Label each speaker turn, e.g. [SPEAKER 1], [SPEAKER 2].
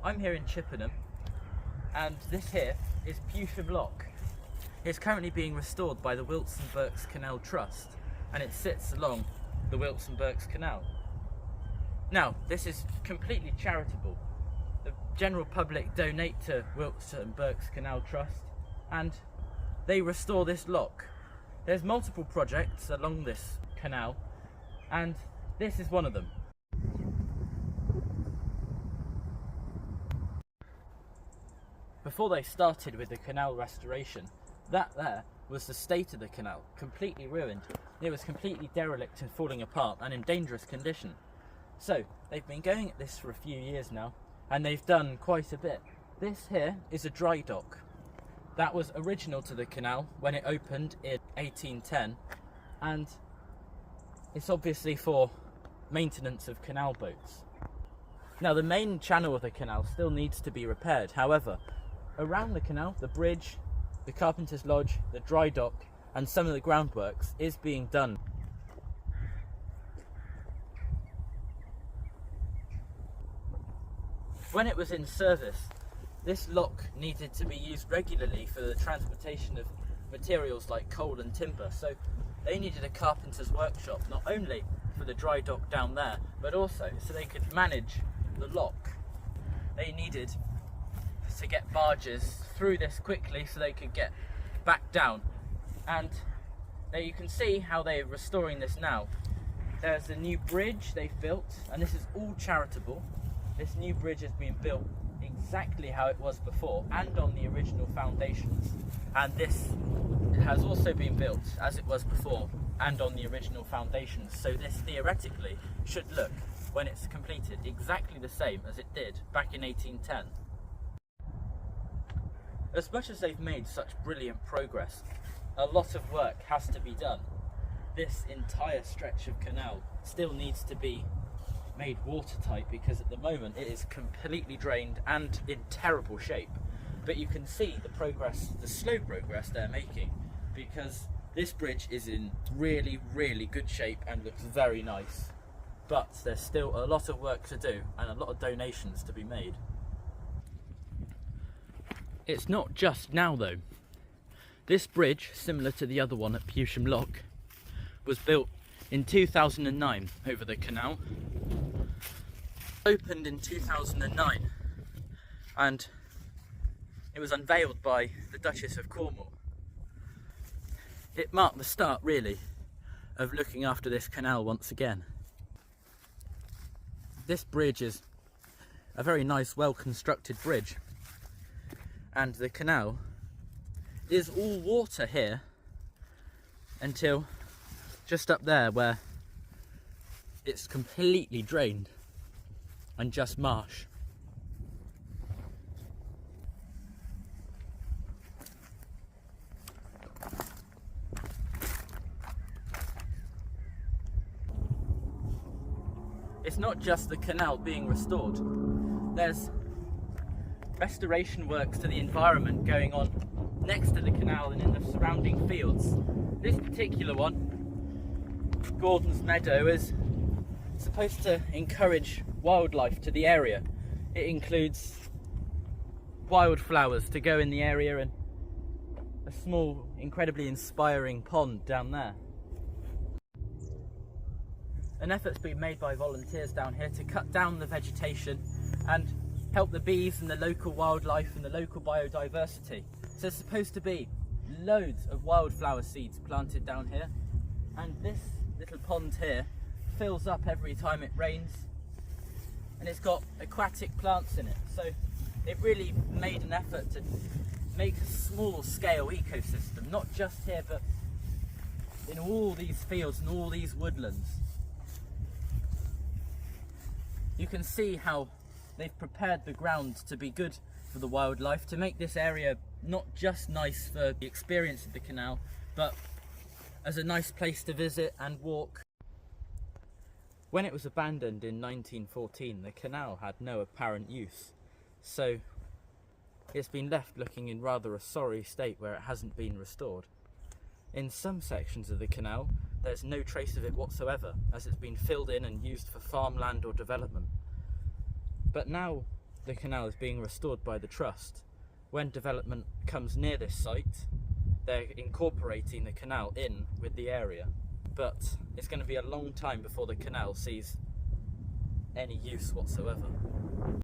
[SPEAKER 1] I'm here in Chippenham, and this here is Pewsham Lock. It's currently being restored by the Wilts Berks Canal Trust, and it sits along the Wilts Berks Canal. Now, this is completely charitable. The general public donate to Wilts Berks Canal Trust, and they restore this lock. There's multiple projects along this canal, and this is one of them. Before they started with the canal restoration, that there was the state of the canal, completely ruined. It was completely derelict and falling apart and in dangerous condition. So they've been going at this for a few years now, and they've done quite a bit. This here is a dry dock. That was original to the canal when it opened in 1810, and it's obviously for maintenance of canal boats. Now, the main channel of the canal still needs to be repaired. However, around the canal, the bridge, the carpenter's lodge, the dry dock, and some of the groundworks is being done. When it was in service, this lock needed to be used regularly for the transportation of materials like coal and timber, so they needed a carpenter's workshop, not only for the dry dock down there, but also so they could manage the lock. They needed to get barges through this quickly so they could get back down. And there you can see how they're restoring this now. There's a new bridge they've built, and this is all charitable. This new bridge has been built exactly how it was before and on the original foundations, and this has also been built as it was before and on the original foundations, so this theoretically should look, when it's completed, exactly the same as it did back in 1810. As much as they've made such brilliant progress, a lot of work has to be done. This entire stretch of canal still needs to be made watertight, because at the moment it is completely drained and in terrible shape. But you can see the progress, the slow progress they're making, because this bridge is in really good shape and looks very nice. But there's still a lot of work to do and a lot of donations to be made. It's not just now though. This bridge, similar to the other one at Pewsham Lock, was built in 2009 over the canal. Opened in 2009, and it was unveiled by the Duchess of Cornwall. It marked the start, really, of looking after this canal once again. This bridge is a very nice, well-constructed bridge, and the canal is all water here until just up there where it's completely drained and just marsh. It's not just the canal being restored. There's restoration works to the environment going on next to the canal and in the surrounding fields. This particular one, Gordon's Meadow, is supposed to encourage wildlife to the area. It includes wildflowers to go in the area and a small, incredibly inspiring pond down there. An effort's been made by volunteers down here to cut down the vegetation and help the bees and the local wildlife and the local biodiversity. So there's supposed to be loads of wildflower seeds planted down here, and this little pond here fills up every time it rains, and it's got aquatic plants in it. So it really made an effort to make a small scale ecosystem, not just here but in all these fields and all these woodlands. You can see how they've prepared the ground to be good for the wildlife, to make this area not just nice for the experience of the canal, but as a nice place to visit and walk. When it was abandoned in 1914, the canal had no apparent use, so it's been left looking in rather a sorry state where it hasn't been restored. In some sections of the canal, there's no trace of it whatsoever, as it's been filled in and used for farmland or development. But now the canal is being restored by the Trust. When development comes near this site, they're incorporating the canal in with the area. But it's going to be a long time before the canal sees any use whatsoever.